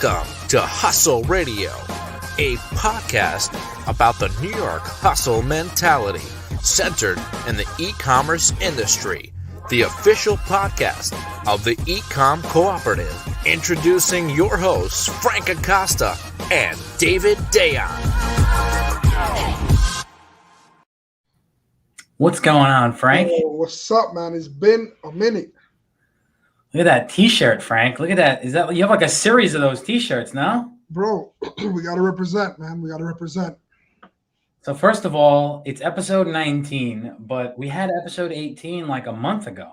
Welcome to Hustle Radio, a podcast about the New York hustle mentality centered in the e-commerce industry, the official podcast of the E-Com Cooperative. Introducing your hosts, Frank Acosta and David Dayon. What's going on, Frank? Oh, what's up, man? It's been a minute. Look at that T-shirt, Frank. Look at that. Is that you have like a series of those T-shirts, no? Bro, we got to represent, man. We got to represent. So first of all, it's episode 19, but we had episode 18 like a month ago.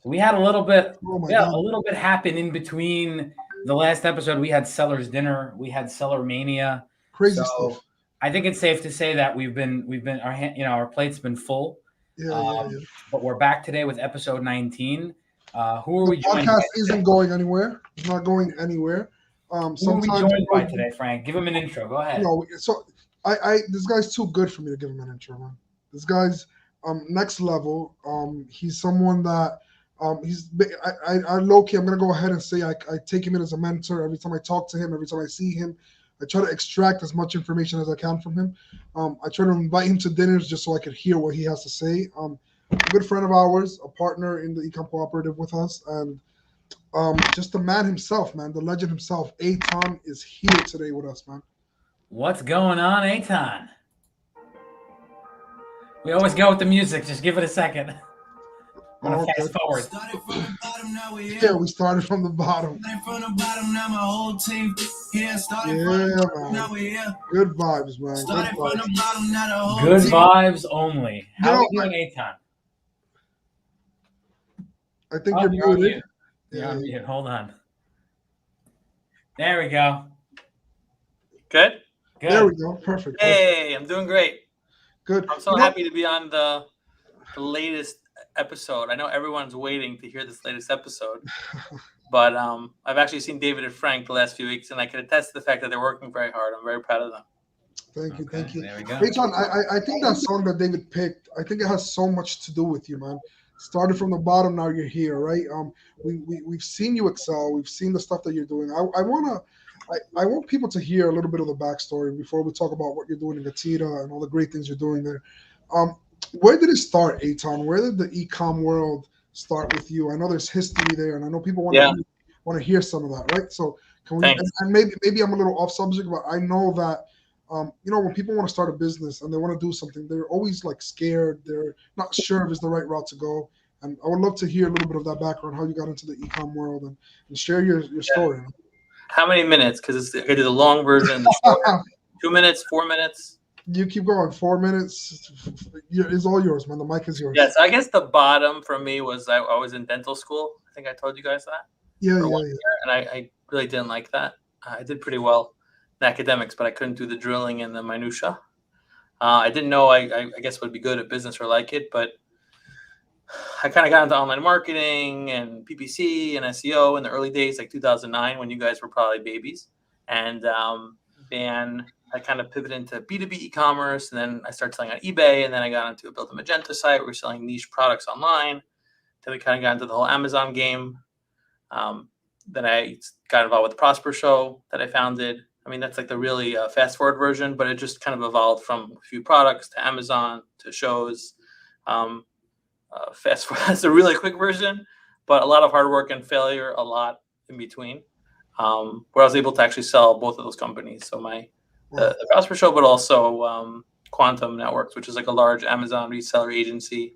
So we had a little bit, a little bit happen in between the last episode. We had Seller's Dinner, we had Seller Mania. Crazy stuff. I think it's safe to say that we've been our plate's been full. Yeah. But we're back today with episode 19. Who are we joined by? The podcast today? isn't going anywhere. It's not going anywhere. Who are we joined by today, Frank? Give him an intro. Go ahead. So this guy's too good for me to give him an intro, man. This guy's next level. He's someone that I low-key, I'm gonna go ahead and say I take him in as a mentor. Every time I talk to him, every time I see him, I try to extract as much information as I can from him. I try to invite him to dinners just so I could hear what he has to say. A good friend of ours, a partner in the E-Com Cooperative with us, and just the man himself, man, the legend himself. Eytan is here today with us, man. What's going on, Eytan? We always go with the music. Just give it a second. I'm gonna fast forward. Yeah, we started from the bottom. Man. Good vibes, man. Good vibes only. How are we doing, Eytan? I think you're muted. Yeah. Hold on. There we go. Good? There we go. Perfect. Hey, I'm doing great. Good. I'm so happy to be on the latest episode. I know everyone's waiting to hear this latest episode, but I've actually seen David and Frank the last few weeks, and I can attest to the fact that they're working very hard. I'm very proud of them. Thank you. There we go. Eytan, I think that song that David picked, I think it has so much to do with you, man. Started from the bottom, now you're here, right? We've seen you excel. We've seen the stuff that you're doing. I want people to hear a little bit of the backstory before we talk about what you're doing in GETIDA and all the great things you're doing there. Where did it start, Eytan? Where did the e-com world start with you? I know there's history there, and I know people want to hear some of that, right? So can we? And maybe I'm a little off subject, but I know that when people want to start a business and they want to do something, they're always like scared. They're not sure if it's the right route to go. And I would love to hear a little bit of that background, how you got into the e-com world, and share your story. How many minutes? Because I did a long version. 2 minutes, 4 minutes. You keep going. 4 minutes. It's all yours, man. The mic is yours. Yes, I guess the bottom for me was I was in dental school. I think I told you guys that. Yeah. And I really didn't like that. I did pretty well in academics, but I couldn't do the drilling and the minutia. I didn't know I guess would be good at business or like it, but I kind of got into online marketing and PPC and SEO in the early days, like 2009, when you guys were probably babies. And then I kind of pivoted into B2B e-commerce, and then I started selling on eBay, and then I got into built a Magento site where we're selling niche products online. Then we kind of got into the whole Amazon game. Then I got involved with the Prosper Show that I founded. I mean, that's like the really fast forward version, but it just kind of evolved from a few products to Amazon to shows. Fast forward, that's a really quick version, but a lot of hard work and failure, a lot in between, where I was able to actually sell both of those companies. So the Prosper Show, but also Quantum Networks, which is like a large Amazon reseller agency,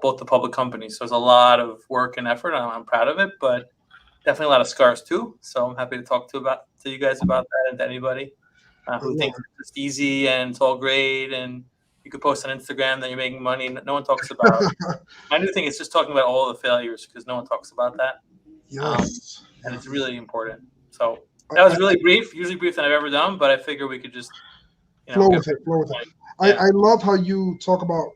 both the public companies. So there's a lot of work and effort, and I'm proud of it, but definitely a lot of scars too. So I'm happy to talk to you guys about that, and to anybody who thinks it's just easy and it's all great and you could post on Instagram that you're making money. No one talks about my new thing is just talking about all the failures, because no one talks about that. Yes. And it's really important. So that was really brief, usually briefer than I've ever done, but I figure we could just flow with it. Yeah. I love how you talk about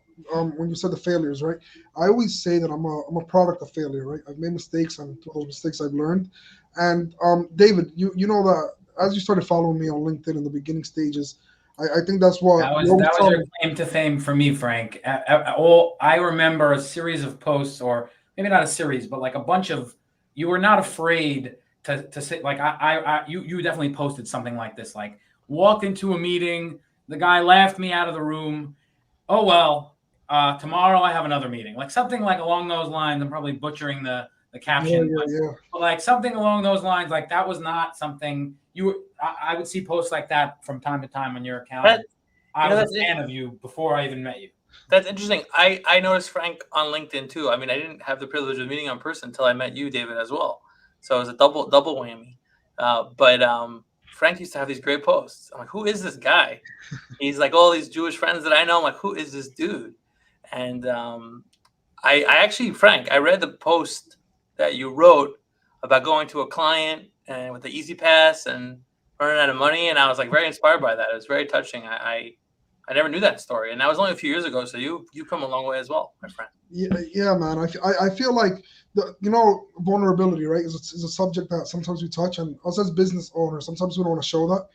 when you said the failures, right? I always say that I'm a product of failure, right? I've made mistakes, and through those mistakes I've learned. And David, you know that as you started following me on LinkedIn in the beginning stages, I think that's what that was your claim to fame for me, Frank. I remember a series of posts, or maybe not a series, but like a bunch of, you were not afraid to say, like, you definitely posted something like this, like, walked into a meeting, the guy laughed me out of the room. Oh, well, tomorrow I have another meeting, like something like along those lines. I'm probably butchering the caption, but like something along those lines. Like that was not something I would see posts like that from time to time on your account. I was a fan of you before I even met you. That's interesting. I noticed Frank on LinkedIn too. I mean, I didn't have the privilege of meeting him in person until I met you, David, as well. So it was a double whammy. But Frank used to have these great posts. I'm like, who is this guy? He's like all these Jewish friends that I know. I'm like, who is this dude? And I actually, Frank, I read the post that you wrote about going to a client and with the Easy Pass and running out of money, and I was like very inspired by that. It was very touching. I never knew that story, and that was only a few years ago. So you come a long way as well, my friend. Yeah, man. I feel like vulnerability, right, is a subject that sometimes we touch, and us as business owners, sometimes we don't want to show that.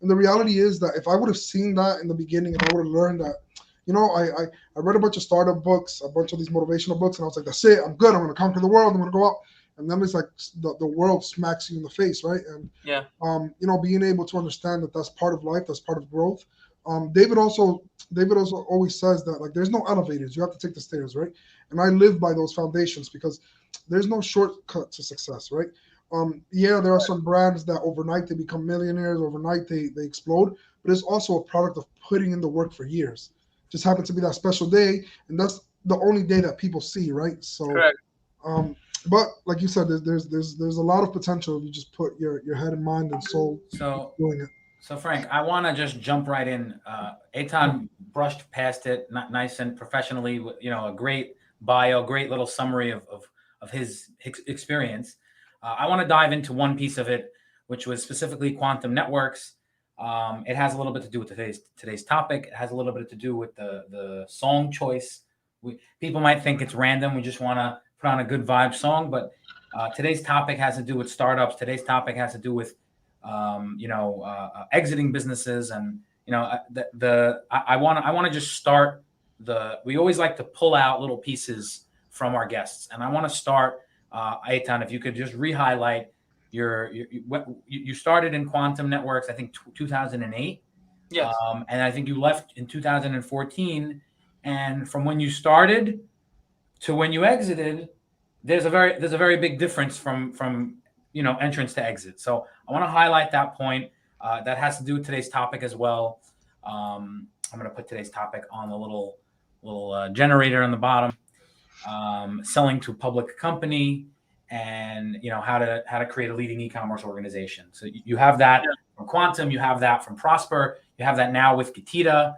And the reality is that if I would have seen that in the beginning, if I would have learned that, I read a bunch of startup books, a bunch of these motivational books, and I was like, that's it. I'm good. I'm going to conquer the world. I'm going to go out. And then it's like the world smacks you in the face, right? And being able to understand that that's part of life, that's part of growth. David also always says that, like, there's no elevators. You have to take the stairs, right? And I live by those foundations because there's no shortcut to success, right? There are some brands that overnight they become millionaires, overnight they explode, but it's also a product of putting in the work for years. Just happens to be that special day, and that's the only day that people see, right? So, correct. But like you said, there's a lot of potential if you just put your head and mind and soul doing it. So Frank, I want to just jump right in. Eytan brushed past it, not nice and professionally. A great bio, great little summary of his experience. I want to dive into one piece of it, which was specifically quantum networks. It has a little bit to do with today's topic. It has a little bit to do with the song choice. People might think it's random. We just want to put on a good vibe song, but today's topic has to do with startups. Today's topic has to do with exiting businesses, and I want to just start we always like to pull out little pieces from our guests, and I want to start, Eytan, if you could just re-highlight you started in quantum networks, I think 2008. Yes. And I think you left in 2014, and from when you started to when you exited, there's a very big difference from entrance to exit. So I want to highlight that point. That has to do with today's topic as well. I'm going to put today's topic on the little generator on the bottom. Selling to a public company, and how to create a leading e-commerce organization. So you have that from Quantum, you have that from Prosper, you have that now with GETIDA.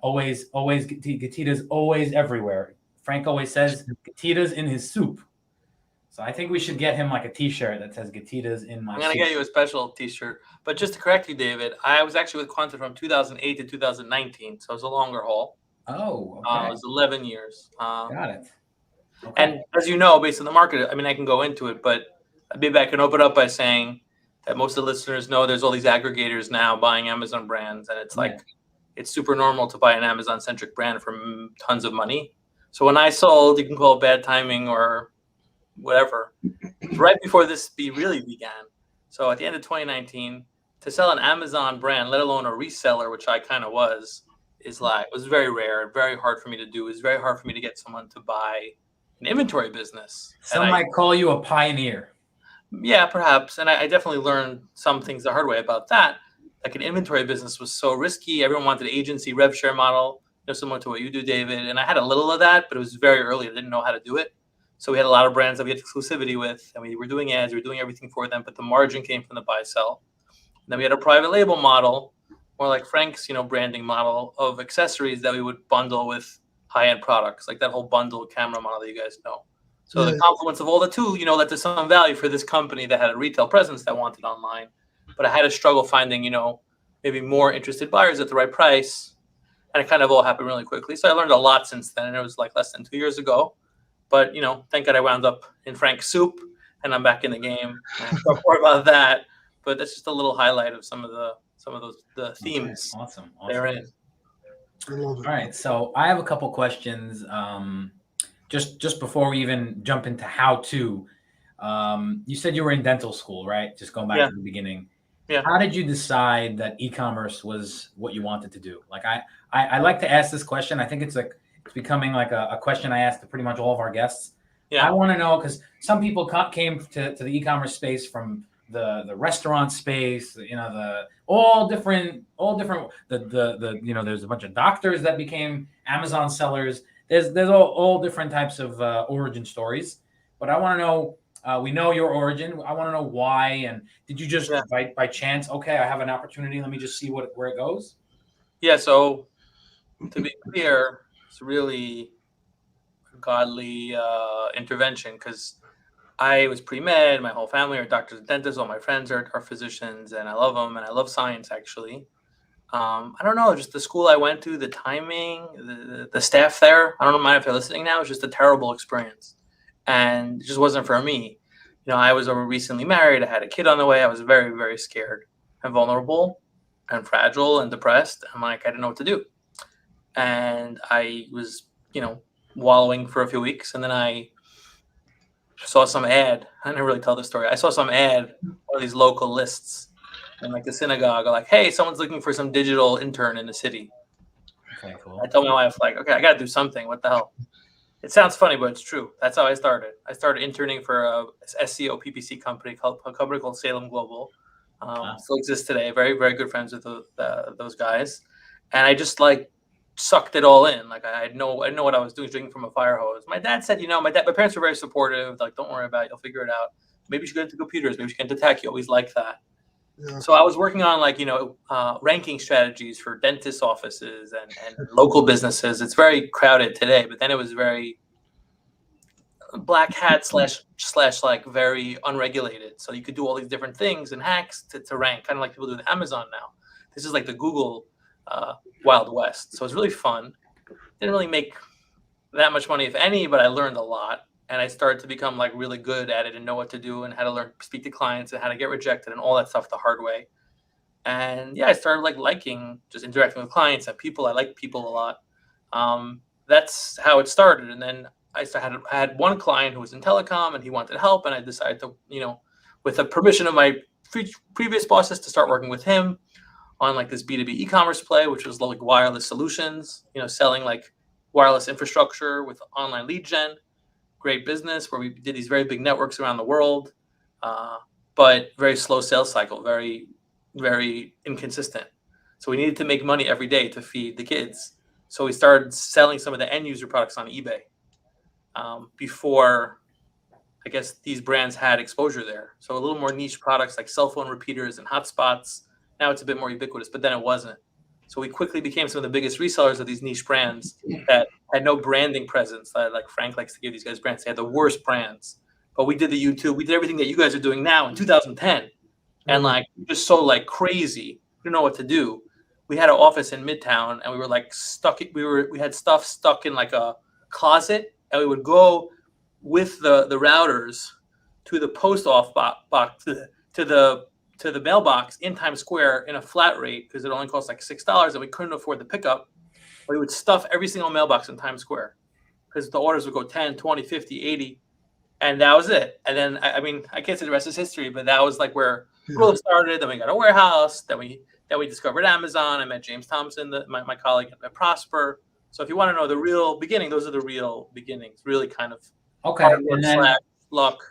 GETIDA's always everywhere. Frank always says GETIDA's in his soup. So I think we should get him like a T-shirt that says GETIDA's in my soup. I'm going to get you a special T-shirt. But just to correct you, David, I was actually with Quantum from 2008 to 2019, so it was a longer haul. Oh, okay. It was 11 years. Got it. Okay. And as you know, based on the market, I mean, I can go into it, but maybe I can open up by saying that most of the listeners know there's all these aggregators now buying Amazon brands, and it's like it's super normal to buy an Amazon-centric brand for tons of money. So when I sold, you can call it bad timing or whatever, right before this really began. So at the end of 2019, to sell an Amazon brand, let alone a reseller, which I kind of was very rare, very hard for me to do. It was very hard for me to get someone to buy an inventory business. Some might call you a pioneer. Yeah, perhaps. And I definitely learned some things the hard way about that. Like an inventory business was so risky. Everyone wanted an agency rev share model, similar to what you do, David. And I had a little of that, but it was very early. I didn't know how to do it. So we had a lot of brands that we had exclusivity with, and we were doing ads, we were doing everything for them, but the margin came from the buy sell. And then we had a private label model, more like Frank's, branding model of accessories that we would bundle with high-end products, like that whole bundle camera model that you guys know. So the confluence of all the two, led to some value for this company that had a retail presence that wanted online. But I had to struggle finding, maybe more interested buyers at the right price. And it kind of all happened really quickly. So I learned a lot since then. And it was like less than 2 years ago. But, thank God I wound up in Frank's soup and I'm back in the game. And I'll talk more about that. But that's just a little highlight of some of the themes. Okay. Awesome. Therein. All right. So I have a couple questions. Just before we even jump into how to, You said you were in dental school, right? Just going back to the beginning. Yeah. How did you decide that e-commerce was what you wanted to do? Like I like to ask this question. I think it's becoming like a question I ask to pretty much all of our guests. Yeah. I want to know, because some people came to the e-commerce space from the restaurant space, the all different the there's a bunch of doctors that became Amazon sellers. There's all different types of origin stories, but I want to know. We know your origin. I want to know why, and did you just by chance? Okay, I have an opportunity. Let me just see where it goes. Yeah. So to be clear, it's really godly intervention, because I was pre-med. My whole family are doctors and dentists. All my friends are physicians, and I love them, and I love science, actually. I don't know, just the school I went to, the timing, the staff there. I don't mind if they're listening now. It's just a terrible experience, and it just wasn't for me. I was recently married. I had a kid on the way. I was very, very scared and vulnerable and fragile and depressed. I'm like, I didn't know what to do. And I was, wallowing for a few weeks. And then I saw some ad. I didn't really tell the story. I saw some ad, one of these local lists, and like the synagogue, like, hey, someone's looking for some digital intern in the city. Okay, cool. I told my wife, like, okay, I got to do something. What the hell? It sounds funny, but it's true. That's how I started. I started interning for a SEO PPC company called Salem Global. Still exists today. Very, very good friends with those guys. And I just sucked it all in. Like I didn't know what I was doing, drinking from a fire hose. My dad said, my parents were very supportive. Like, don't worry about it. You'll figure it out. Maybe you should get into computers. Maybe you should get into tech. You always like that. Yeah. So I was working on ranking strategies for dentist offices and local businesses. It's very crowded today, but then it was very black hat slash like very unregulated. So you could do all these different things and hacks to rank, kind of like people do with Amazon now. This is like the Google Wild West. So it's really fun. Didn't really make that much money, if any, but I learned a lot. And I started to become really good at it and know what to do and how to learn, speak to clients and how to get rejected and all that stuff the hard way. And I started liking just interacting with clients and people. I like people a lot. That's how it started. And then I had one client who was in telecom and he wanted help. And I decided to, with the permission of my previous bosses, to start working with him on this B2B e-commerce play, which was wireless solutions, selling wireless infrastructure with online lead gen. Great business where we did these very big networks around the world, but very slow sales cycle, very, very inconsistent. So we needed to make money every day to feed the kids. So we started selling some of the end user products on eBay before, I guess, these brands had exposure there. So a little more niche products like cell phone repeaters and hotspots. Now it's a bit more ubiquitous, but then it wasn't. So we quickly became some of the biggest resellers of these niche brands that had no branding presence. Like Frank likes to give these guys brands. They had the worst brands. But we did the YouTube. We did everything that you guys are doing now in 2010. And just so crazy. We didn't know what to do. We had an office in Midtown and we were stuck. We had stuff stuck in a closet, and we would go with the routers to the post off box to the mailbox in Times Square in a flat rate, because it only cost $6 and we couldn't afford the pickup. But we would stuff every single mailbox in Times Square because the orders would go 10, 20, 50, 80. And that was it. And then, I can't say the rest is history, but that was where growth started. Then we got a warehouse. Then we discovered Amazon. I met James Thompson, my colleague at Prosper. So if you want to know the real beginning, those are the real beginnings. Really kind of hard work / luck.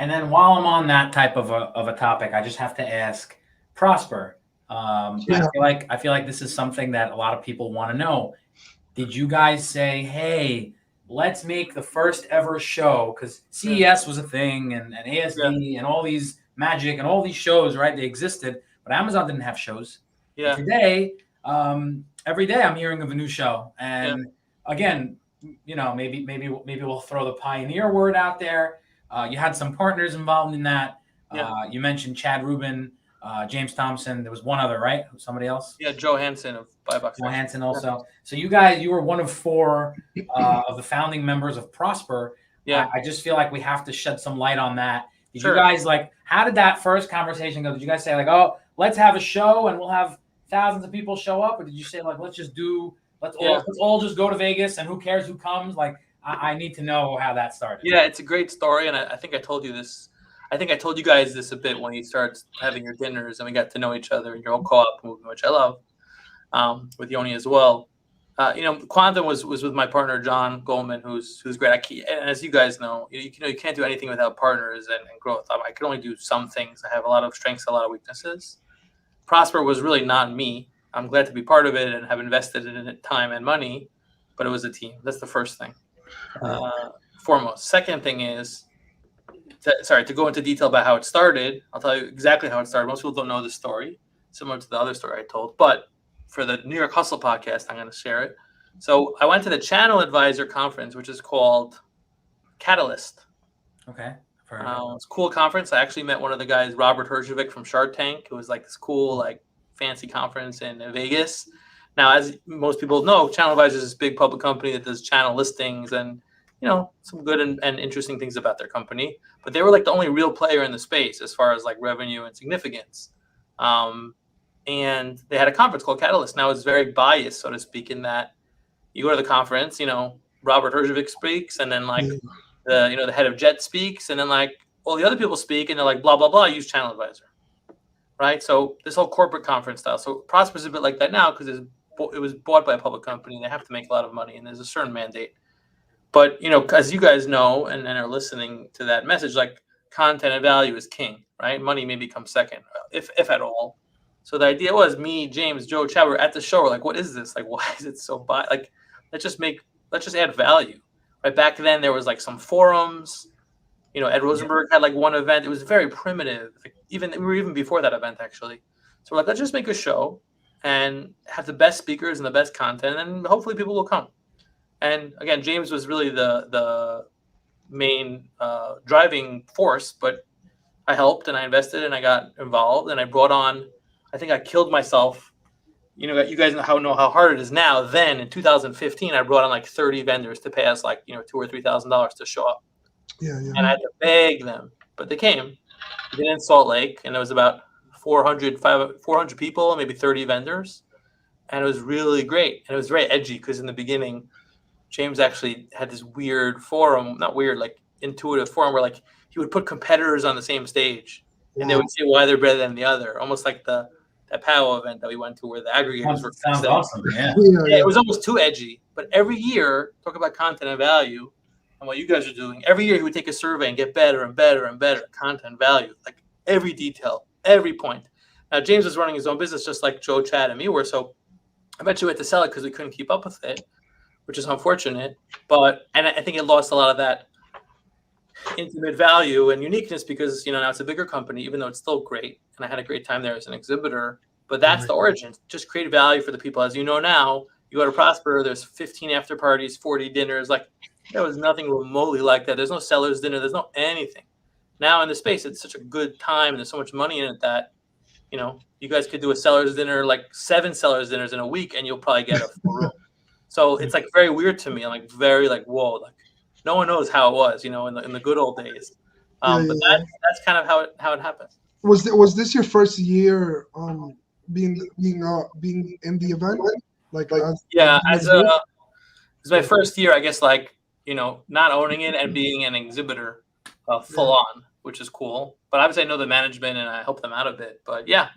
And then while I'm on that type of a topic, I just have to ask Prosper. I feel like this is something that a lot of people want to know. Did you guys say, hey, let's make the first ever show? Because CES was a thing and ASD and all these Magic and all these shows, right? They existed, but Amazon didn't have shows. Yeah. Today, every day I'm hearing of a new show. And again, maybe we'll throw the pioneer word out there. You had some partners involved in that. You mentioned Chad Rubin, James Thompson. There was one other, right? Somebody else? Yeah, Joe Hansen of Buybox. Joe Hansen also. So you were one of 4 of the founding members of Prosper. Yeah. I just feel like we have to shed some light on that. Did you guys how did that first conversation go? Did you guys say oh, let's have a show and we'll have thousands of people show up? Or did you say let's all just go to Vegas and who cares who comes? I need to know how that started. Yeah, it's a great story. And I think I told you this I think I told you guys this a bit when you started having your dinners and we got to know each other and your whole co-op movement, which I love, with Yoni as well. Quantum was with my partner John Goldman, who's great. And as you guys know, you can't do anything without partners and growth. I can only do some things. I have a lot of strengths, a lot of weaknesses. Prosper was really not me. I'm glad to be part of it and have invested in it time and money, but it was a team. That's the first thing. Foremost. Second thing is, to go into detail about how it started. I'll tell you exactly how it started. Most people don't know the story, similar to the other story I told, but for the New York Hustle podcast, I'm going to share it. So I went to the Channel Advisor Conference, which is called Catalyst. Okay. It's a cool conference. I actually met one of the guys, Robert Herjavec from Shark Tank. It was like this cool, like fancy conference in Vegas. Now, as most people know, Channel Advisor is this big public company that does channel listings and, some good and interesting things about their company. But they were like the only real player in the space as far as like revenue and significance. And they had a conference called Catalyst. Now it's very biased, so to speak, in that you go to the conference, Robert Herjavec speaks, and then like the head of Jet speaks, and then like all the other people speak, and they're like blah blah blah. Use Channel Advisor, right? So this whole corporate conference style. So Prosper's a bit like that now because it was bought by a public company, and they have to make a lot of money, and there's a certain mandate. But as you guys know and are listening to that message, like content and value is king, right? Money may become second, if at all. So the idea was me, James, Joe, Chad were at the show. We're like, what is this? Like, why is it so like, let's just add value. Right back then, there was like some forums. Ed Rosenberg had like one event. It was very primitive. Like, we were even before that event actually. So we're like, let's just make a show and have the best speakers and the best content, and hopefully people will come. And again, James was really the main driving force, but I helped and I invested and I got involved and I brought on. I think I killed myself. You guys know how hard it is now. Then in 2015, I brought on like 30 vendors to pay us like $2,000 or $3,000 to show up. Yeah. And I had to beg them, but they came. We did in Salt Lake, and there was about 400 people, maybe 30 vendors, and it was really great. And it was very edgy because in the beginning, James actually had this weird forum, not weird, like intuitive forum where like he would put competitors on the same stage, and they would say why they're better than the other, almost like that POW event that we went to where the aggregators were. Sounds awesome. Yeah. It was almost too edgy. But every year, talk about content and value and what you guys are doing. Every year, he would take a survey and get better and better and better content value, like every detail, every point. Now, James was running his own business just like Joe, Chad, and me were. So eventually we had to sell it because we couldn't keep up with it, which is unfortunate. And I think it lost a lot of that intimate value and uniqueness because now it's a bigger company, even though it's still great, and I had a great time there as an exhibitor. But that's the origin. Just create value for the people. As you know now, you go to Prosper, there's 15 after parties, 40 dinners. Like there was nothing remotely like that. There's no sellers dinner. There's no anything. Now in the space, it's such a good time, and there's so much money in it that you guys could do a sellers dinner, like 7 sellers dinners in a week, and you'll probably get a full room. So it's like very weird to me. I'm like very like whoa, like. No one knows how it was, in the good old days. But that's kind of how it happened. Was this your first year being in the event? It's my first year, I guess. Like not owning it and being an exhibitor, full on, which is cool. But obviously, I know the management and I help them out a bit. But yeah,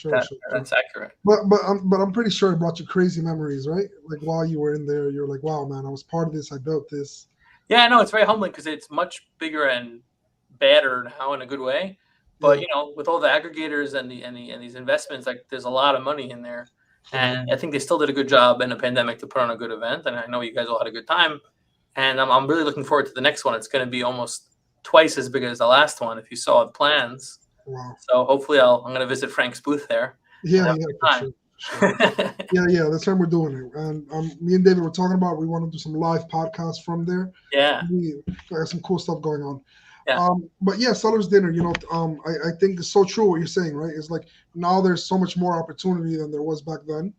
that's accurate. But I'm pretty sure it brought you crazy memories, right? Like while you were in there, you're like, wow, man, I was part of this. I built this. Yeah, no, it's very humbling because it's much bigger and badder now in a good way. But with all the aggregators and these investments, like there's a lot of money in there, and I think they still did a good job in a pandemic to put on a good event. And I know you guys all had a good time, and I'm really looking forward to the next one. It's going to be almost twice as big as the last one if you saw the plans. Wow. So hopefully I'm going to visit Frank's booth there. Yeah, for sure. Yeah, that's when we're doing it. And me and David were talking about we want to do some live podcasts from there. Yeah, we got some cool stuff going on. Yeah. But yeah, sellers dinner. I think it's so true what you're saying, right? It's like now there's so much more opportunity than there was back then,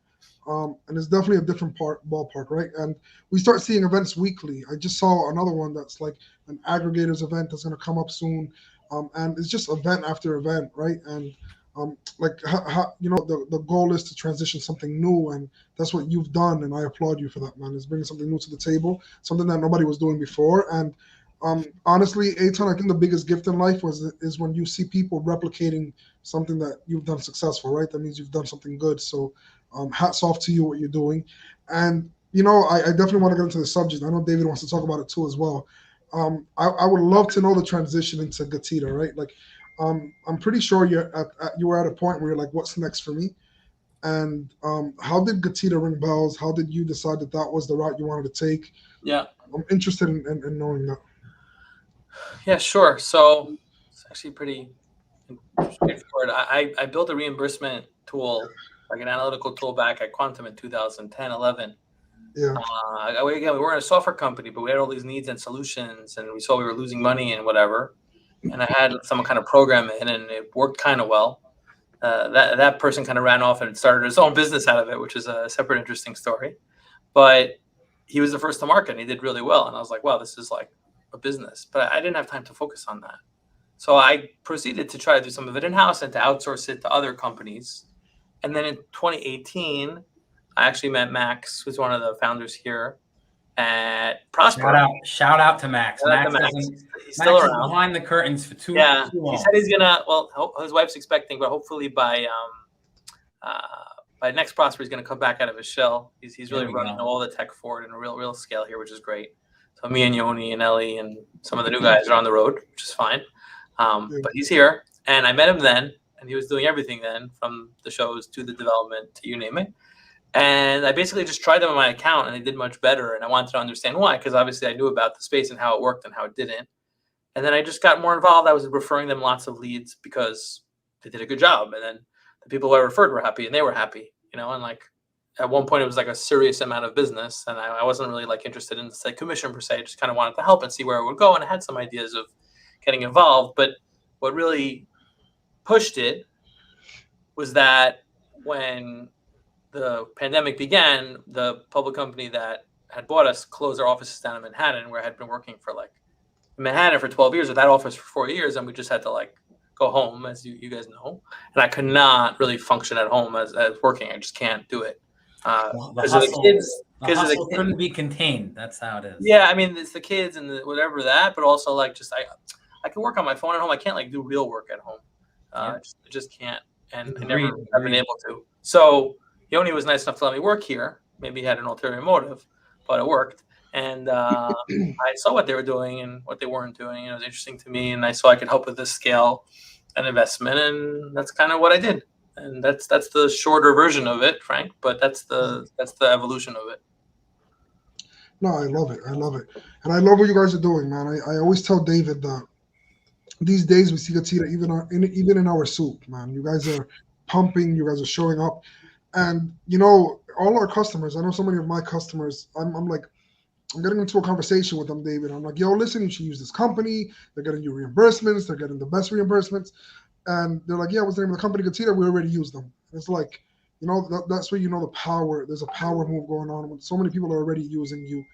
and it's definitely a different ballpark, right? And we start seeing events weekly. I just saw another one that's like an aggregators event that's going to come up soon, and it's just event after event, right? And the goal is to transition something new, and that's what you've done, and I applaud you for that, man. It's bringing something new to the table, something that nobody was doing before, and Honestly, Eytan, I think the biggest gift in life is when you see people replicating something that you've done successful, right? That means you've done something good. So, hats off to you what you're doing. And I definitely want to get into the subject. I know David wants to talk about it too as well. I would love to know the transition into GETIDA, right? Like, I'm pretty sure you were at a point where you're like, what's next for me? And how did GETIDA ring bells? How did you decide that was the route you wanted to take? Yeah. I'm interested in knowing that. Yeah, sure. So it's actually pretty straightforward. I built a reimbursement tool, like an analytical tool back at Quantum in 2010, 11. Yeah. Again, we weren't a software company, but we had all these needs and solutions, and we saw we were losing money and whatever. And I had some kind of program in, and it worked kind of well. That person kind of ran off and started his own business out of it, which is a separate interesting story. But he was the first to market, and he did really well. And I was like, wow, this is like a business. But I didn't have time to focus on that. So I proceeded to try to do some of it in-house and to outsource it to other companies. And then in 2018, I actually met Max, who's one of the founders here at Prosper. Shout out to Max. He's still around. Behind the curtains for too long. He said he's gonna. Well, his wife's expecting, but hopefully by next Prosper, he's gonna come back out of his shell. He's really running all the tech forward in a real scale here, which is great. So me and Yoni and Ellie and some of the new guys are on the road, which is fine. But he's here, and I met him then, and he was doing everything then, from the shows to the development to you name it. And I basically just tried them on my account, and they did much better. And I wanted to understand why, because obviously I knew about the space and how it worked and how it didn't. And then I just got more involved. I was referring them lots of leads because they did a good job. And then the people who I referred were happy, and they were happy, and like at one point it was like a serious amount of business, and I wasn't really like interested in say commission per se. I just kind of wanted to help and see where it would go. And I had some ideas of getting involved, but what really pushed it was that when the pandemic began, the public company that had bought us closed their offices down in Manhattan, where I had been working for Manhattan for 12 years with that office for 4 years. And we just had to go home, as you guys know. And I could not really function at home as working. I just can't do it. Because the kids couldn't be contained. That's how it is. Yeah. I mean, it's the kids and whatever that, but also I can work on my phone at home. I can't do real work at home. I just can't. And I never have been able to. So Yoni was nice enough to let me work here. Maybe he had an ulterior motive, but it worked. And I saw what they were doing and what they weren't doing. It was interesting to me, and I saw I could help with the scale and investment, and that's kind of what I did. And that's the shorter version of it, Frank. But that's the evolution of it. No, I love it. And I love what you guys are doing, man. I always tell David that these days we see GETIDA even in our soup, man. You guys are pumping. You guys are showing up. And, all our customers, I know so many of my customers, I'm getting into a conversation with them, David. I'm like, yo, listen, you should use this company. They're getting you reimbursements. They're getting the best reimbursements. And they're like, yeah, what's the name of the company? GETIDA. We already use them. And it's like, that's where the power. There's a power move going on when so many people are already using you.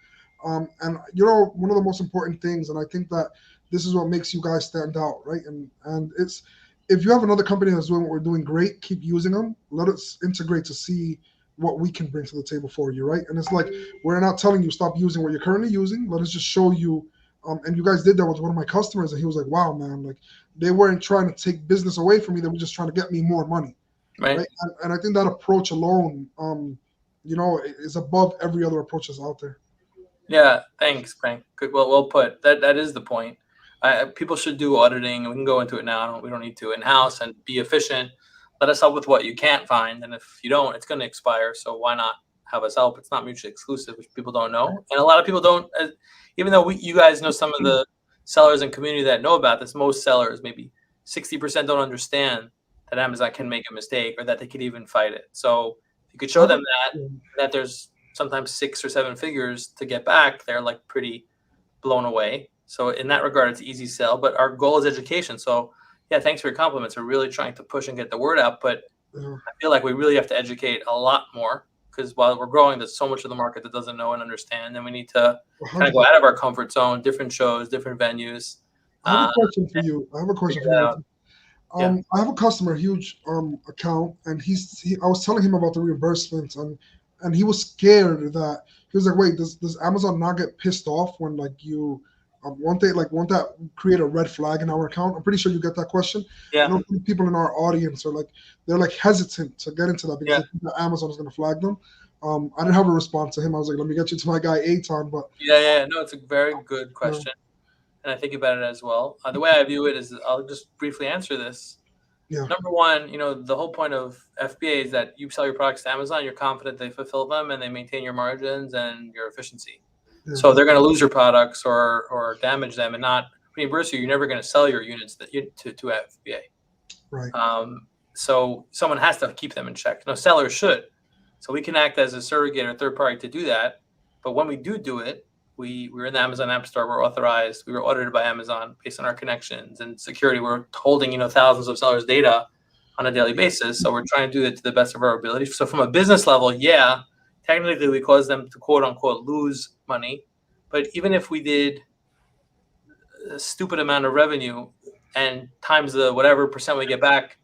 And, one of the most important things, and I think that this is what makes you guys stand out, right? And it's, if you have another company that's doing what we're doing great, keep using them. Let us integrate to see what we can bring to the table for you, right? And it's like, we're not telling you stop using what you're currently using. Let us just show you. And you guys did that with one of my customers, and he was like, wow, man, they weren't trying to take business away from me. They were just trying to get me more money. Right? And I think that approach alone, is above every other approach that's out there. Yeah, thanks, Frank. Good, well put. That is the point. People should do auditing. We can go into it now. We don't need to in-house and be efficient. Let us help with what you can't find. And if you don't, it's going to expire. So why not have us help? It's not mutually exclusive, which people don't know. And a lot of people don't, even though you guys know some of the sellers and community that know about this, most sellers, maybe 60% don't understand that Amazon can make a mistake or that they could even fight it. So if you could show them that there's sometimes 6 or 7 figures to get back, they're pretty blown away. So in that regard, it's easy sell, but our goal is education. So yeah, thanks for your compliments. We're really trying to push and get the word out, but I feel like we really have to educate a lot more, because while we're growing, there's so much of the market that doesn't know and understand, and we need to kind of go out of our comfort zone, different shows, different venues. I have a question for you. I have a customer, huge account, and I was telling him about the reimbursements, and he was scared that he was like, wait, does Amazon not get pissed off when you Won't that create a red flag in our account? I'm pretty sure you get that question. Yeah. I know people in our audience are they're hesitant to get into that because they think that Amazon is going to flag them. I didn't have a response to him. I was like, let me get you to my guy Eytan. But no, it's a very good question, and I think about it as well. The way I view it is, I'll just briefly answer this. Yeah. Number one, the whole point of FBA is that you sell your products to Amazon, you're confident they fulfill them, and they maintain your margins and your efficiency. Yeah. So they're going to lose your products or damage them, and not reimburse you. You're never going to sell your units to FBA. Right. So someone has to keep them in check. No, sellers should. So we can act as a surrogate or third party to do that. But when we do it, we're in the Amazon App Store. We're authorized. We were audited by Amazon based on our connections and security. We're holding, thousands of sellers' data on a daily basis. So we're trying to do it to the best of our ability. So from a business level, technically we cause them to quote unquote lose money. But even if we did a stupid amount of revenue and times the whatever percent we get back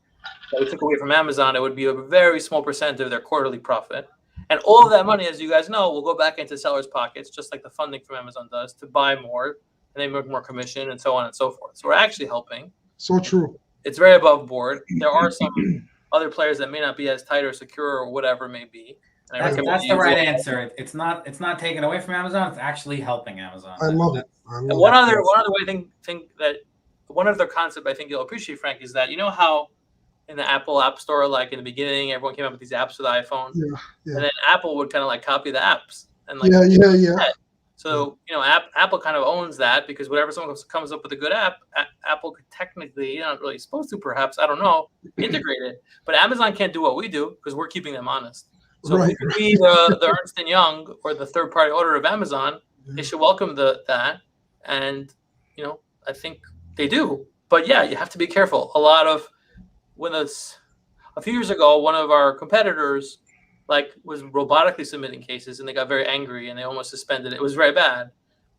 that we took away from Amazon, it would be a very small percent of their quarterly profit. And all of that money, as you guys know, will go back into sellers' pockets, just like the funding from Amazon does, to buy more, and they make more commission, and so on and so forth. So we're actually helping. So true. It's very above board. There are some other players that may not be as tight or secure or whatever it may be. That's the right answer. It's not taken away from Amazon. It's actually helping Amazon. I love it. One other concept I think you'll appreciate, Frank, is that how in the Apple App Store, like in the beginning, everyone came up with these apps for the iPhone. Yeah. And then Apple would kind of copy the apps. And So, Apple kind of owns that, because whenever someone comes up with a good app, Apple could technically, not really supposed to, perhaps, I don't know, integrate it. But Amazon can't do what we do because we're keeping them honest. So if we could be the Ernst & Young or the third-party auditor of Amazon, they should welcome that. And, I think they do. But, you have to be careful. A few years ago, one of our competitors was robotically submitting cases, and they got very angry and they almost suspended it. It was very bad.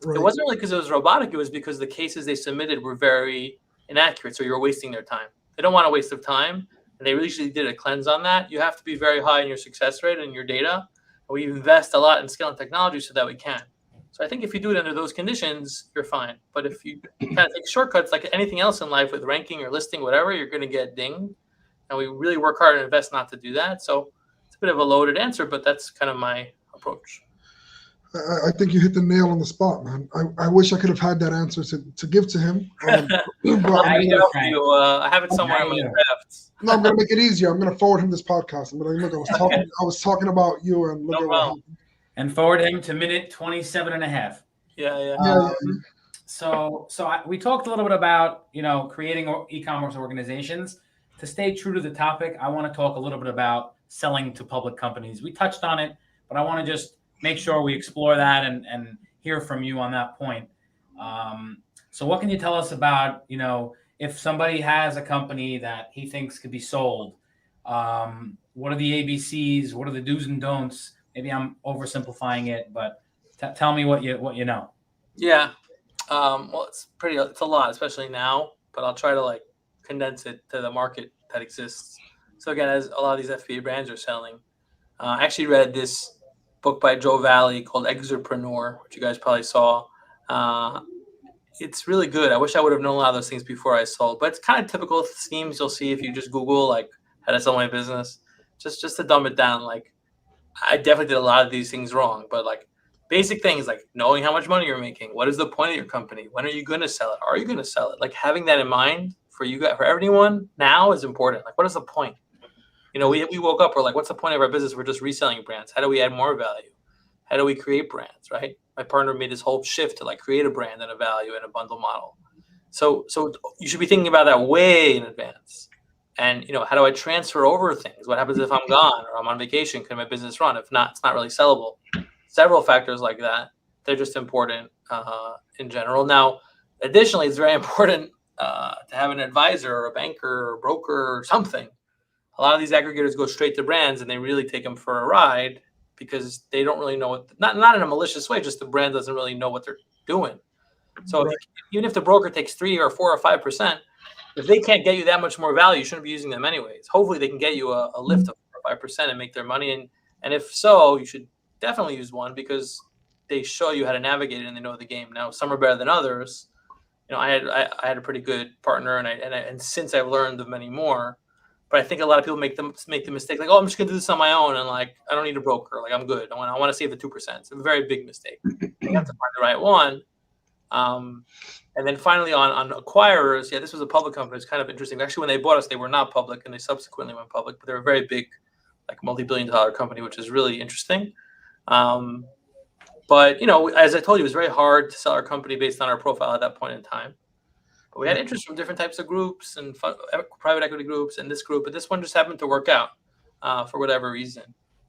Right. It wasn't really because it was robotic. It was because the cases they submitted were very inaccurate. So you were wasting their time. They don't want a waste of time. And they really did a cleanse on that. You have to be very high in your success rate and your data. We invest a lot in skill and technology so that we can. So I think if you do it under those conditions, you're fine. But if you kind of take shortcuts like anything else in life with ranking or listing, whatever, you're going to get dinged. And we really work hard and invest not to do that. So it's a bit of a loaded answer, but that's kind of my approach. I think you hit the nail on the spot, man. I wish I could have had that answer to give to him. I have it somewhere in my drafts. No, I'm going to make it easier. I'm going to forward him this podcast. I'm going to look. I was talking about you, and look at what happened. And forward him to minute 27.5. Yeah. So we talked a little bit about creating e-commerce organizations. To stay true to the topic, I want to talk a little bit about selling to public companies. We touched on it, but I want to just make sure we explore that and hear from you on that point. So what can you tell us about, if somebody has a company that he thinks could be sold, what are the ABCs? What are the do's and don'ts? Maybe I'm oversimplifying it, but tell me what you know. Yeah. Well, it's a lot, especially now, but I'll try to condense it to the market that exists. So again, as a lot of these FBA brands are selling, I actually read this book by Joe Valley called Exerpreneur, which you guys probably saw. It's really good. I wish I would have known a lot of those things before I sold, but it's kind of typical schemes you'll see if you just Google how to sell my business. Just to dumb it down, I definitely did a lot of these things wrong, but basic things like knowing how much money you're making. What is the point of your company? When are you going to sell it? Are you going to sell it? Having that in mind for you guys, for everyone now is important. What is the point? We woke up, we're what's the point of our business? We're just reselling brands. How do we add more value? How do we create brands, right? My partner made this whole shift to create a brand and a value and a bundle model. So you should be thinking about that way in advance. And, how do I transfer over things? What happens if I'm gone or I'm on vacation? Can my business run? If not, it's not really sellable. Several factors like that. They're just important in general. Now, additionally, it's very important to have an advisor or a banker or a broker or something. A lot of these aggregators go straight to brands and they really take them for a ride because they don't really know not in a malicious way, just the brand doesn't really know what they're doing. So even if the broker takes 3 or 4 or 5%, if they can't get you that much more value, you shouldn't be using them anyways. Hopefully they can get you a lift of 4 or 5% and make their money. And if so, you should definitely use one because they show you how to navigate it and they know the game. Now, some are better than others. I had a pretty good partner, and since I've learned of many more. But I think a lot of people make the mistake, like, oh, I'm just gonna do this on my own, and like I don't need a broker, like I'm good. I want to save the 2%. It's a very big mistake. You have to find the right one. And then finally on acquirers, this was a public company. It's kind of interesting. Actually, when they bought us, they were not public, and they subsequently went public. But they're a very big, like multi-billion-dollar company, which is really interesting. But as I told you, it was very hard to sell our company based on our profile at that point in time. But we had interest from different types of groups and private equity groups and this group, but this one just happened to work out for whatever reason.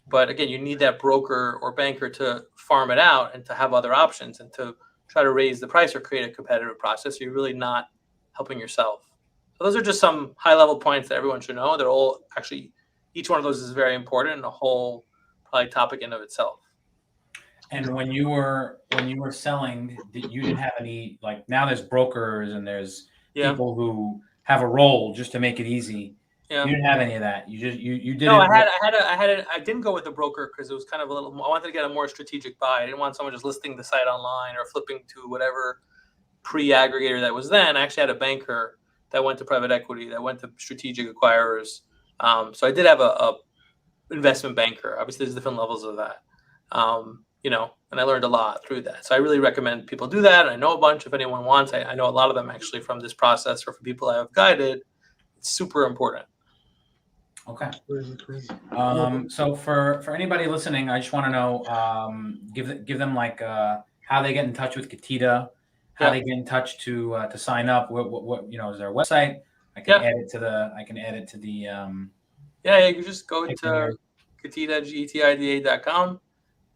But again, you need that broker or banker to farm it out and to have other options and to try to raise the price or create a competitive process. You're really not helping yourself. So those are just some high-level points that everyone should know. They're all actually, each one of those is very important and a whole probably topic in of itself. And when you were selling, you didn't have any, like, now there's brokers and there's people who have a role just to make it easy. Yeah. You didn't have any of that. You just you did. No, I didn't go with a broker because it was kind of a little. I wanted to get a more strategic buy. I didn't want someone just listing the site online or flipping to whatever pre-aggregator that was then. I actually had a banker that went to private equity, that went to strategic acquirers. So I did have a investment banker. Obviously, there's different levels of that. And I learned a lot through that. So I really recommend people do that. I know a bunch if anyone wants. I know a lot of them actually from this process or from people I have guided. It's super important. Okay. So for anybody listening, I just want to know, give them like how they get in touch with GETIDA, how they get in touch to sign up. What is there a website? I can add it to the. You can just go to GETIDA.com.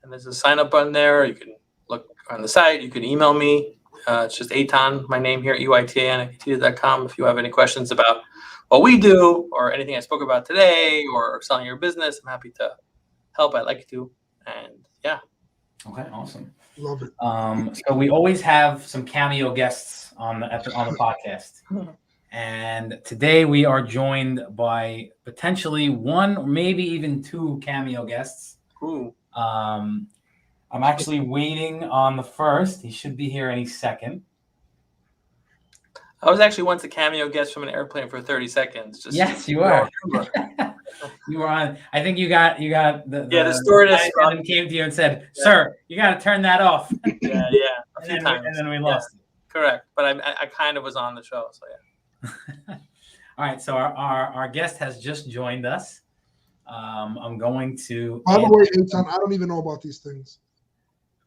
And there's a sign up button there. You can look on the site. You can email me. It's just Eytan, my name here, EYTAN at GETIDA.com. If you have any questions about what we do or anything I spoke about today or selling your business, I'm happy to help. I'd like to. And Okay, awesome. Love it. So we always have some cameo guests on the podcast. And today we are joined by potentially one or maybe even two cameo guests. Ooh. I'm actually waiting on the first. He should be here any second. I was actually once a cameo guest from an airplane for 30 seconds. Yes, you are. You were on. I think you got the stewardess came to you and said, "Sir, you got to turn that off." A few times. And then we lost it. Correct, but I kind of was on the show, so yeah. All right, so our guest has just joined us. I'm going to. By the way, Eytan, I don't even know about these things.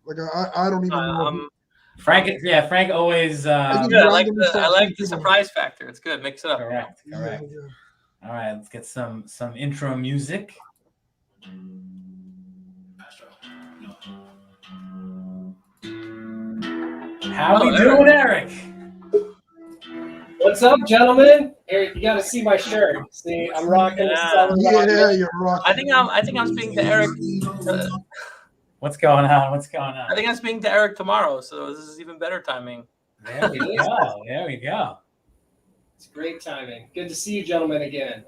Like I don't even know. Frank always. I like the surprise factor. It's good. Mix it up. Correct. Yeah. All right, let's get some intro music. How we doing, Eric? What's up, gentlemen? Eric, you got to see my shirt. See, I'm rocking. Yeah, you're rocking. I think I'm speaking to Eric. What's going on? I think I'm speaking to Eric tomorrow, so this is even better timing. There we go. It's great timing. Good to see you, gentlemen, again.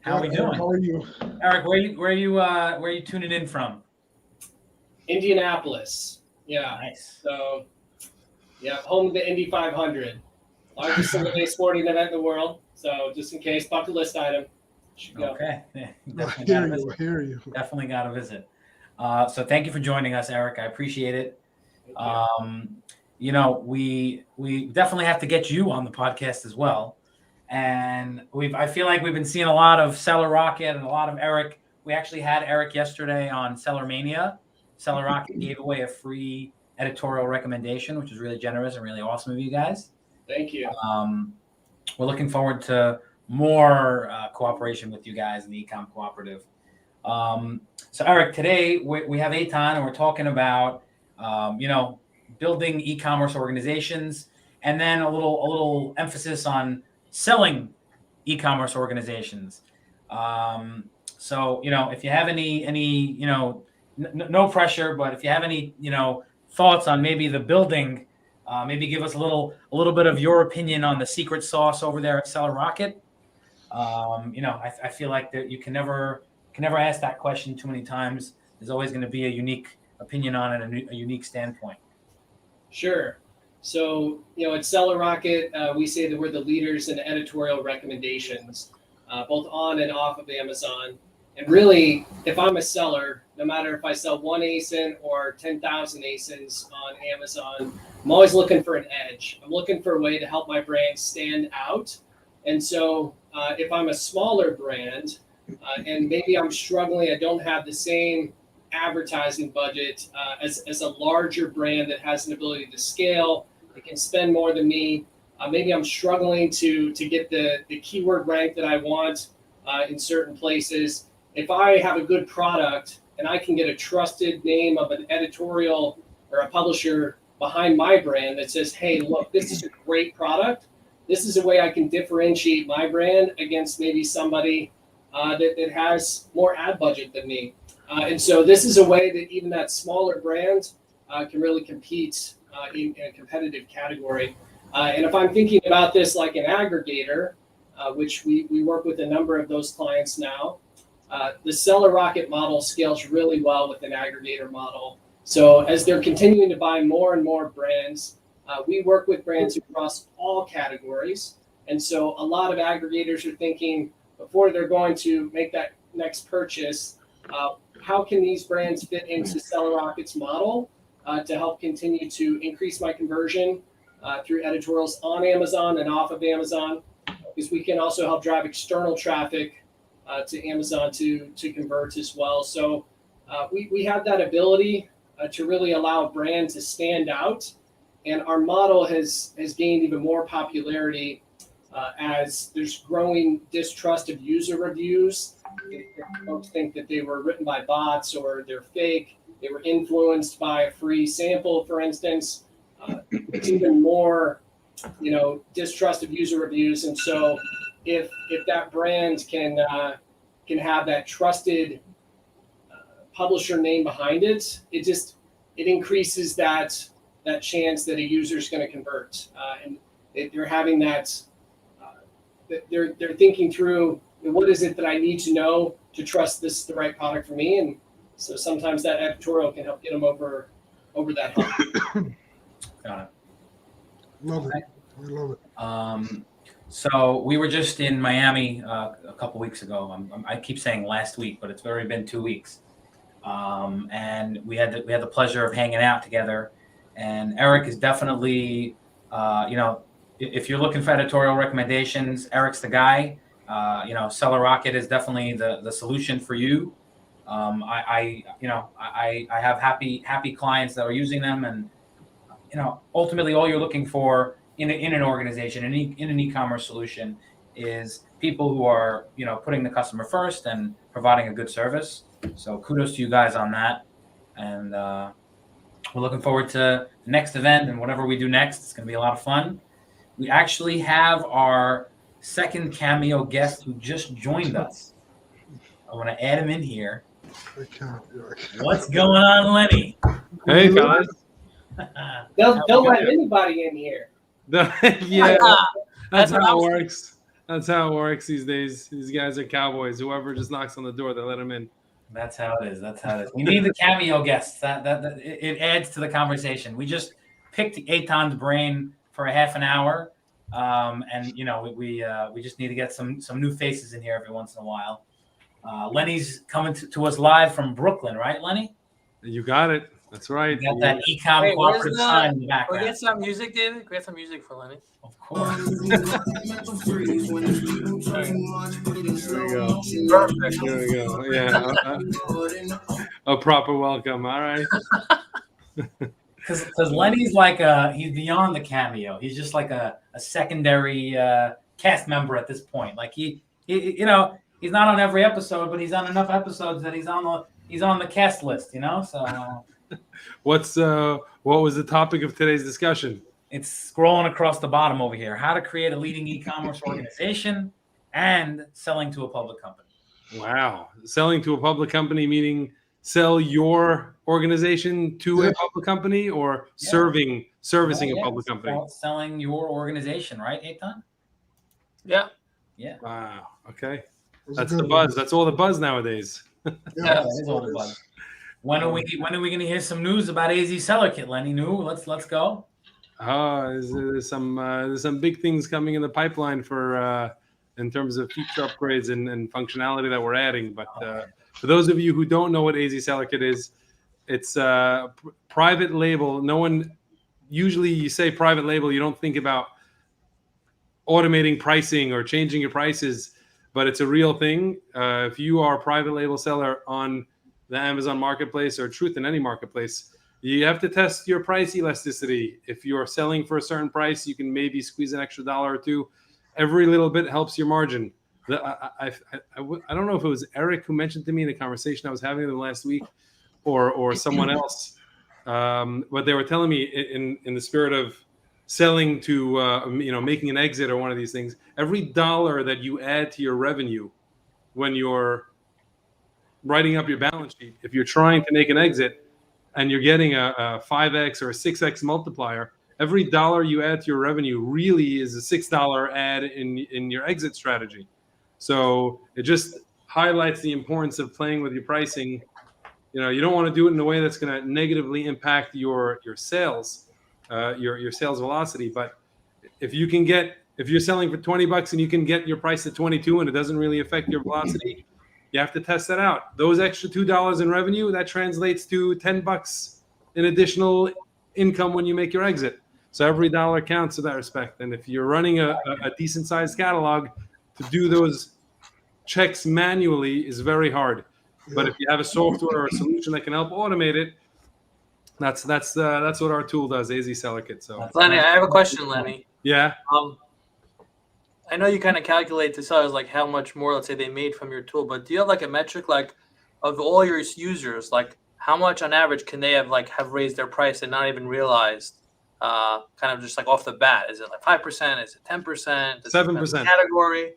How are we doing? How are you, Eric? Where are you tuning in from? Indianapolis. Yeah. Nice. So, home of the Indy 500, largest single-day sporting event in the world. So, just in case, bucket list item. Okay. I hear you. Definitely got to visit. So thank you for joining us, Eric. I appreciate it. We definitely have to get you on the podcast as well. And I feel like we've been seeing a lot of Seller Rocket and a lot of Eric. We actually had Eric yesterday on Seller Mania. Seller Rocket gave away a free editorial recommendation, which is really generous and really awesome of you guys. Thank you. We're looking forward to more cooperation with you guys in the Ecom Cooperative. So Eric, today we have Eytan and we're talking about, building e-commerce organizations and then a little emphasis on selling e-commerce organizations. So, if you have any, no pressure, but if you have any, thoughts on maybe the building, maybe give us a little bit of your opinion on the secret sauce over there at Seller Rocket. I feel like that you can never ask that question too many times. There's always going to be a unique opinion on it, a unique standpoint. Sure. So, at Seller Rocket, we say that we're the leaders in editorial recommendations, both on and off of Amazon. And really, if I'm a seller, no matter if I sell 1 ASIN or 10,000 ASINs on Amazon, I'm always looking for an edge. I'm looking for a way to help my brand stand out. And so if I'm a smaller brand and maybe I'm struggling, I don't have the same advertising budget as a larger brand that has an ability to scale, it can spend more than me. Maybe I'm struggling to get the keyword rank that I want in certain places. If I have a good product and I can get a trusted name of an editorial or a publisher behind my brand that says, hey, look, this is a great product. This is a way I can differentiate my brand against maybe somebody that has more ad budget than me. And so this is a way that even that smaller brand can really compete in a competitive category. And if I'm thinking about this like an aggregator, which we work with a number of those clients now, the Seller Rocket model scales really well with an aggregator model. So as they're continuing to buy more and more brands, we work with brands across all categories. And so a lot of aggregators are thinking before they're going to make that next purchase, how can these brands fit into Seller Rocket's model to help continue to increase my conversion through editorials on Amazon and off of Amazon? Because we can also help drive external traffic to Amazon to convert as well. So we have that ability to really allow a brand to stand out. And our model has gained even more popularity as there's growing distrust of user reviews. Folks think that they were written by bots or they're fake. They were influenced by a free sample, for instance. It's even more, distrust of user reviews. And so if that brand can have that trusted publisher name behind it, it increases that chance that a user is going to convert. And they're having that, they're thinking through, what is it that I need to know to trust this is the right product for me? And so sometimes that editorial can help get them over that hump. Got it. Love it. I love it. So we were just in Miami a couple weeks ago. I keep saying last week, but it's already been 2 weeks. And we had the pleasure of hanging out together. And Eric is definitely, if you're looking for editorial recommendations, Eric's the guy. Seller Rocket is definitely the solution for you. I have happy clients that are using them, and ultimately all you're looking for in an organization, in an e-commerce solution, is people who are putting the customer first and providing a good service. So kudos to you guys on that, and we're looking forward to the next event and whatever we do next. It's going to be a lot of fun. We actually have our second cameo guest who just joined us. I want to add him in here. What's going on, Lenny? Hey, guys. Don't let anybody in here. Yeah, that's how it works. That's how it works these days. These guys are cowboys. Whoever just knocks on the door, they let them in. That's how it is. We need the cameo guests. That it adds to the conversation. We just picked Eytan's brain for a half an hour, and we just need to get some new faces in here every once in a while. Lenny's coming to us live from Brooklyn, right, Lenny? You got it. That's right. You got that e-com cooperative sign in the background. Can we get some music, David? Can we get some music for Lenny? Of course. There we go. Perfect. There we go. Yeah. A proper welcome. All right. Because Lenny's he's beyond the cameo. He's just like a secondary cast member at this point. Like he's not on every episode, but he's on enough episodes that he's on the cast list. So. What was the topic of today's discussion? It's scrolling across the bottom over here. How to create a leading e-commerce organization and selling to a public company. Wow. Selling to a public company, meaning sell your organization to a public company, or servicing a public company? Selling your organization, right, Eytan? Yeah. Yeah. Wow. Okay. That's the buzz. That's all the buzz nowadays. That is all the buzz. When are we going to hear some news about AZ Seller Kit, Lenny? Let's go. There's some big things coming in the pipeline for in terms of feature upgrades and functionality that we're adding. But for those of you who don't know what AZ Seller Kit is, it's private label. No one usually, you say private label, you don't think about automating pricing or changing your prices, but it's a real thing. If you are a private label seller on the Amazon marketplace or truth in any marketplace, you have to test your price elasticity. If you're selling for a certain price, you can maybe squeeze an extra $1 or $2. Every little bit helps your margin. I don't know if it was Eric who mentioned to me in the conversation I was having with him last week, or someone else, but they were telling me in the spirit of selling to making an exit or one of these things. Every $1 that you add to your revenue when you're writing up your balance sheet, if you're trying to make an exit and you're getting a 5x or a 6x multiplier, every $1 you add to your revenue really is a $6 add in your exit strategy. So it just highlights the importance of playing with your pricing. You don't want to do it in a way that's going to negatively impact your sales, your sales velocity. But if you're selling for $20 and you can get your price at 22 and it doesn't really affect your velocity, you have to test that out. Those extra $2 in revenue, that translates to $10 in additional income when you make your exit. So every $1 counts in that respect. And if you're running a decent sized catalog, to do those checks manually is very hard. But if you have a software or a solution that can help automate it, that's what our tool does, AZ Seller Kit. So Lenny, I have a question, Lenny. Yeah. I know you kind of calculate to sellers like how much more, let's say, they made from your tool, but do you have like a metric like of all your users, like how much on average can they have raised their price and not even realized, kind of just like off the bat? Is it like 5%? Is it 10%? 7%. Category?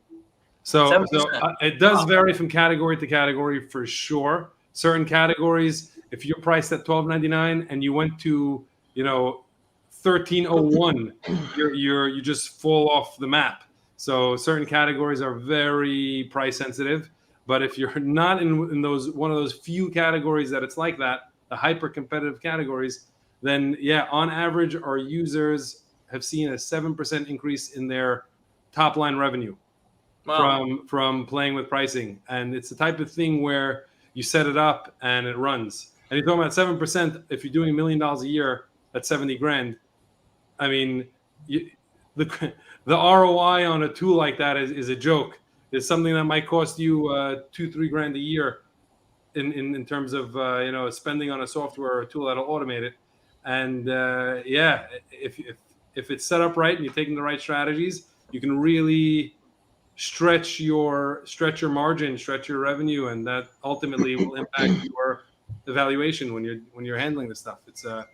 So 7%. It does vary from category to category for sure. Certain categories, if you're priced at $12.99 and you went to $13.01, you just fall off the map. So certain categories are very price sensitive. But if you're not in one of those few categories that it's like that, the hyper competitive categories, then yeah, on average, our users have seen a 7% increase in their top line revenue. Wow. From playing with pricing. And it's the type of thing where you set it up and it runs. And you're talking about 7%. If you're doing $1 million a year, that's $70,000. I mean, the ROI on a tool like that is a joke. It's something that might cost you $2-3 a year in terms of spending on a software or a tool that'll automate it. And if it's set up right and you're taking the right strategies, you can really stretch your margin, stretch your revenue, and that ultimately will impact your evaluation when you're handling this stuff. It's a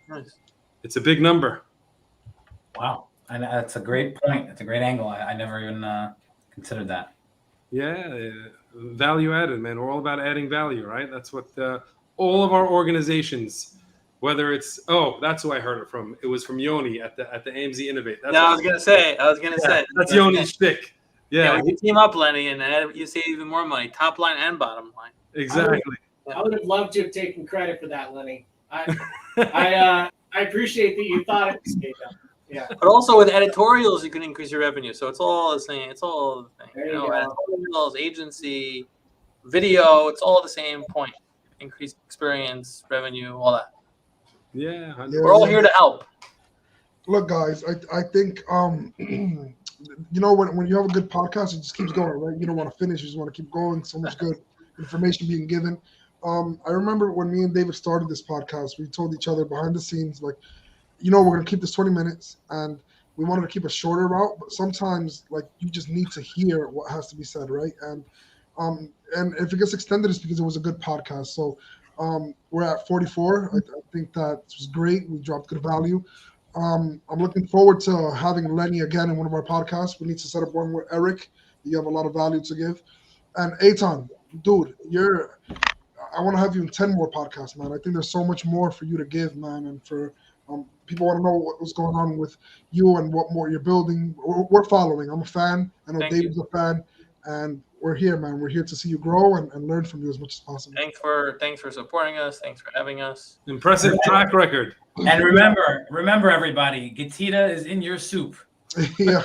big number. Wow, and that's a great point. It's a great angle. I never even considered that. Yeah, value added, man. We're all about adding value, right? That's what all of our organizations, whether it's that's who I heard it from. It was from Yoni at the AMZ Innovate. That's I was gonna say. That's Yoni's shtick. Yeah, we team up, Lenny, and you save even more money, top line and bottom line. Exactly. I would have loved to have taken credit for that, Lenny. I appreciate that you thought it was GETIDA. Yeah. But also with editorials, you can increase your revenue. So it's all the same. It's all the thing. There you go. Editorials, agency, video. It's all the same point. Increased experience, revenue, all that. Yeah. We're all here to help. Look, guys, I think when you have a good podcast, it just keeps going, right? You don't want to finish, you just want to keep going. So much good information being given. I remember when me and David started this podcast, we told each other behind the scenes, like, we're going to keep this 20 minutes, and we wanted to keep a shorter route, but sometimes, like, you just need to hear what has to be said, right? And if it gets extended, it's because it was a good podcast. So we're at 44. I think that was great. We dropped good value. I'm looking forward to having Lenny again in one of our podcasts. We need to set up one with Eric. You have a lot of value to give. And Eytan, dude, I want to have you in 10 more podcasts, man. I think there's so much more for you to give, man, and for people want to know what's going on with you and what more you're building. We're following. I'm a fan. I know David's a fan. And we're here, man. We're here to see you grow and learn from you as much as possible. Thanks for supporting us. Thanks for having us. Impressive track record. And remember, everybody, GETIDA is in your soup. Yeah.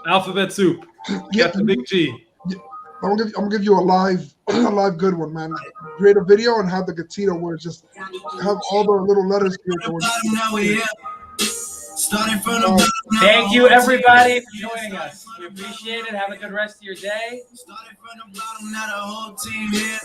Alphabet soup. Get the big G. Yeah. I'm gonna give you a live good one, man. Create a video and have the GETIDA where just have all the little letters here. Thank you, everybody, for joining us. We appreciate it. Have a good rest of your day.